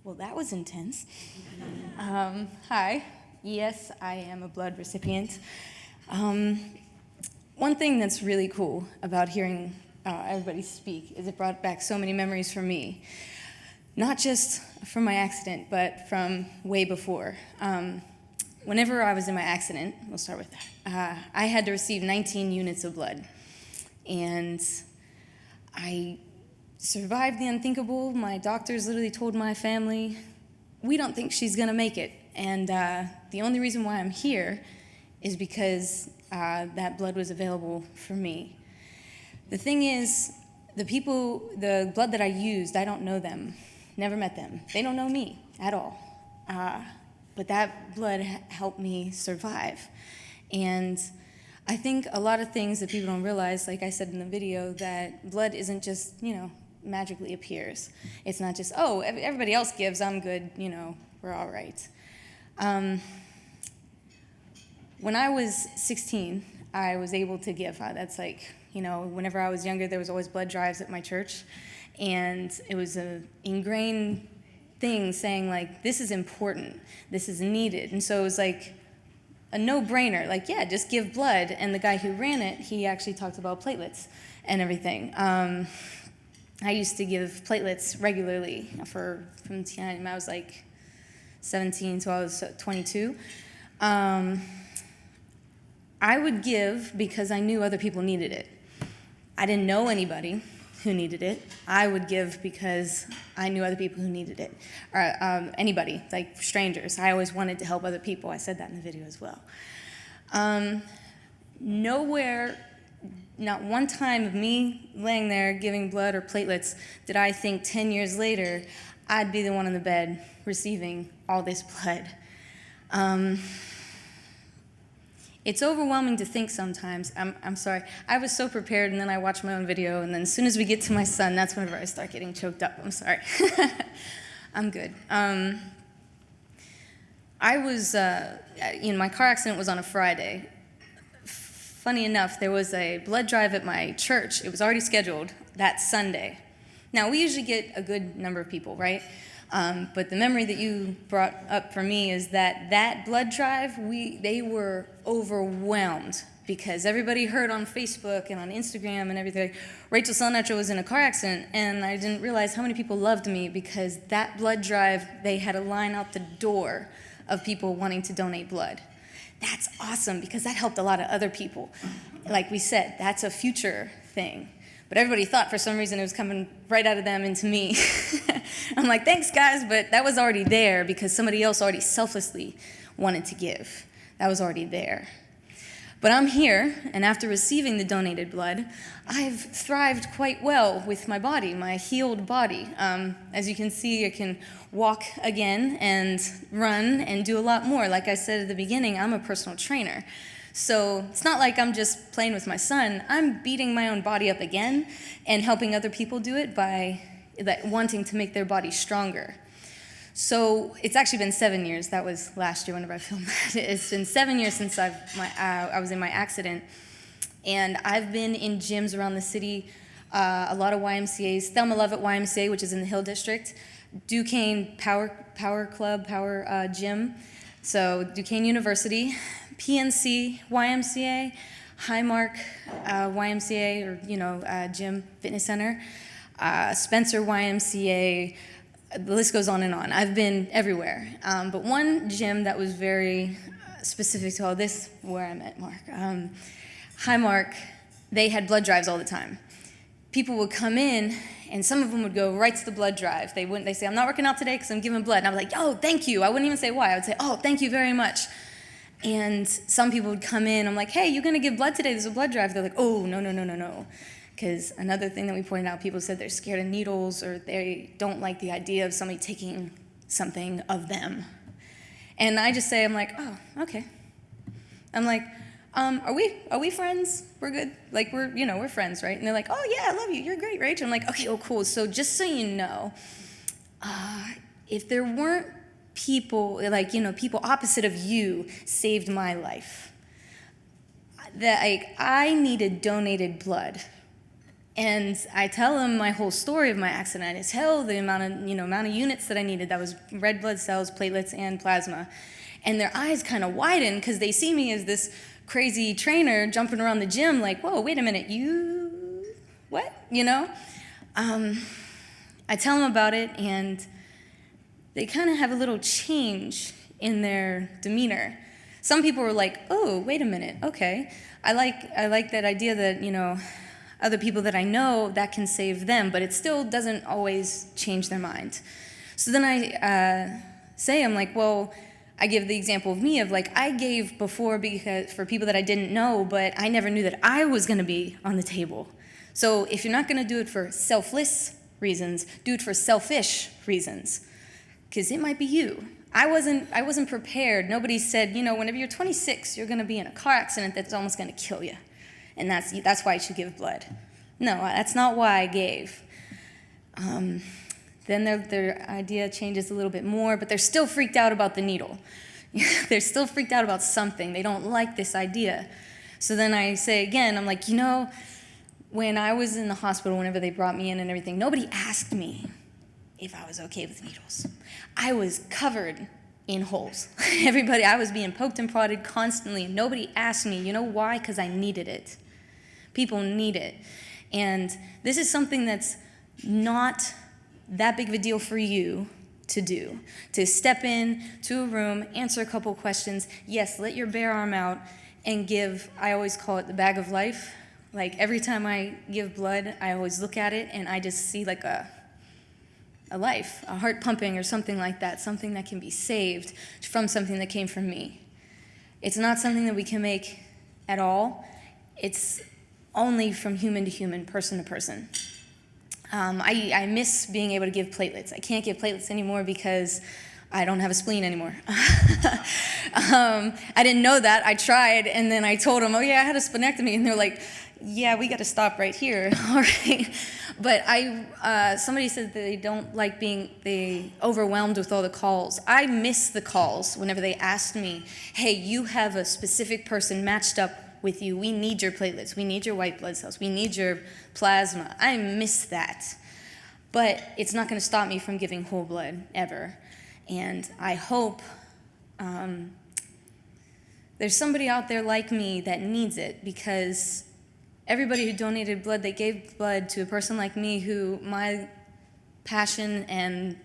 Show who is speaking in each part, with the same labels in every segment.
Speaker 1: Well, that was intense. Hi. Yes, I am a blood recipient. One thing that's really cool about hearing everybody speak is it brought back so many memories for me. Not just from my accident, but from way before. Whenever I was in my accident, we'll start with that, I had to receive 19 units of blood. And I survived the unthinkable. My doctors literally told my family, we don't think she's gonna make it. And the only reason why I'm here is because that blood was available for me. The thing is, the blood that I used, I don't know them, never met them. They don't know me at all. But that blood helped me survive. And I think a lot of things that people don't realize, like I said in the video, that blood isn't just, magically appears. It's not just, oh, everybody else gives, I'm good, we're all right. When I was 16, I was able to give. That's like, whenever I was younger, there was always blood drives at my church, and it was an ingrained thing saying, like, this is important, this is needed. And so it was like a no-brainer, like, yeah, just give blood. And the guy who ran it, he actually talked about platelets and everything. I used to give platelets regularly from the time I was like 17 till I was 22. I would give because I knew other people needed it. I didn't know anybody who needed it. I would give because I knew other people who needed it. Or anybody, like strangers. I always wanted to help other people. I said that in the video as well. Nowhere, not one time of me laying there giving blood or platelets did I think 10 years later I'd be the one in the bed receiving all this blood. It's overwhelming to think sometimes. I'm sorry. I was so prepared, and then I watched my own video, and then as soon as we get to my son, that's whenever I start getting choked up. I'm sorry. I'm good. I was, my car accident was on a Friday. Funny enough, there was a blood drive at my church. It was already scheduled that Sunday. Now, we usually get a good number of people, right? But the memory that you brought up for me is that blood drive, they were overwhelmed because everybody heard on Facebook and on Instagram and everything, Rachel Salinetro was in a car accident, and I didn't realize how many people loved me because that blood drive, they had a line out the door of people wanting to donate blood. That's awesome because that helped a lot of other people. Like we said, that's a future thing. But everybody thought for some reason it was coming right out of them into me. I'm like, thanks guys, but that was already there because somebody else already selflessly wanted to give. That was already there. But I'm here, and after receiving the donated blood, I've thrived quite well with my body, my healed body. As you can see, I can walk again and run and do a lot more. Like I said at the beginning, I'm a personal trainer. So it's not like I'm just playing with my son. I'm beating my own body up again and helping other people do it by wanting to make their body stronger. So it's actually been 7 years. That was last year whenever I filmed that. It's been 7 years since I was in my accident. And I've been in gyms around the city, a lot of YMCAs, Thelma Lovett YMCA, which is in the Hill District, Duquesne Power Club, Power Gym, so Duquesne University, PNC YMCA, Highmark YMCA, or gym, fitness center, Spencer YMCA, the list goes on and on. I've been everywhere. But one gym that was very specific to all this, where I'm at, Mark, Highmark, they had blood drives all the time. People would come in, and some of them would go right to the blood drive. They say, I'm not working out today because I'm giving blood. And I was like, oh, thank you. I wouldn't even say why. I would say, oh, thank you very much. And some people would come in, I'm like, hey, you're going to give blood today? There's a blood drive. They're like, oh, no. Because another thing that we pointed out, people said they're scared of needles or they don't like the idea of somebody taking something of them. And I just say, I'm like, oh, okay. I'm like, are we friends? We're good? Like, we're friends, right? And they're like, oh, yeah, I love you. You're great, Rach. I'm like, okay, oh, cool. So just so you know, if there weren't people, people opposite of you saved my life. I needed donated blood And I tell them my whole story of my accident. I tell the amount of units that I needed. That was red blood cells, platelets, and plasma. And their eyes kind of widen because they see me as this crazy trainer jumping around the gym like, whoa, wait a minute, you, what, I tell them about it, and they kind of have a little change in their demeanor. Some people were like, oh, wait a minute, okay. I like that idea that, other people that I know, that can save them, but it still doesn't always change their mind. So then I'm like, well, I give the example of me of like, I gave before because for people that I didn't know, but I never knew that I was gonna be on the table. So if you're not gonna do it for selfless reasons, do it for selfish reasons, because it might be you. I wasn't prepared. Nobody said, whenever you're 26, you're gonna be in a car accident that's almost gonna kill you. And that's why you should give blood. No, that's not why I gave. Then their idea changes a little bit more, but they're still freaked out about the needle. They're still freaked out about something. They don't like this idea. So then I say again, I'm like, when I was in the hospital, whenever they brought me in and everything, nobody asked me if I was okay with needles. I was covered in holes. I was being poked and prodded constantly. Nobody asked me, why? Because I needed it. People need it. And this is something that's not that big of a deal for you to do. To step in to a room, answer a couple questions. Yes, let your bare arm out and give, I always call it the bag of life. Like every time I give blood, I always look at it and I just see like a life, a heart pumping or something like that, something that can be saved from something that came from me. It's not something that we can make at all. It's only from human to human, person to person. I miss being able to give platelets. I can't give platelets anymore because I don't have a spleen anymore. I didn't know that. I tried, and then I told them, oh yeah, I had a splenectomy, and they're like, yeah, we got to stop right here. All right. But somebody said that they don't like they overwhelmed with all the calls. I miss the calls whenever they asked me, hey, you have a specific person matched up with you. We need your platelets. We need your white blood cells. We need your plasma. I miss that. But it's not going to stop me from giving whole blood ever. And I hope there's somebody out there like me that needs it, because everybody who donated blood, they gave blood to a person like me who my passion and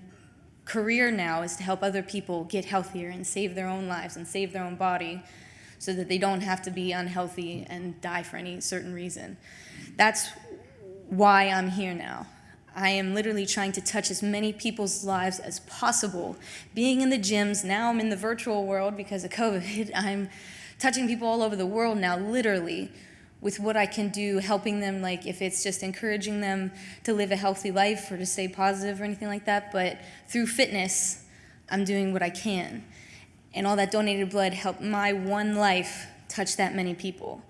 Speaker 1: career now is to help other people get healthier and save their own lives and save their own body so that they don't have to be unhealthy and die for any certain reason. That's why I'm here now. I am literally trying to touch as many people's lives as possible. Being in the gyms, now I'm in the virtual world because of COVID. I'm touching people all over the world now, literally, with what I can do, helping them, like if it's just encouraging them to live a healthy life or to stay positive or anything like that. But through fitness, I'm doing what I can. And all that donated blood helped my one life touch that many people.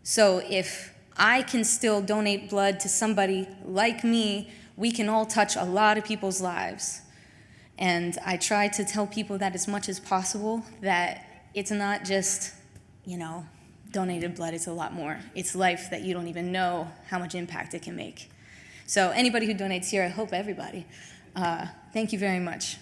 Speaker 1: So if I can still donate blood to somebody like me, we can all touch a lot of people's lives. And I try to tell people that as much as possible, that it's not just, donated blood, it's a lot more. It's life that you don't even know how much impact it can make. So anybody who donates here, I hope everybody. Thank you very much.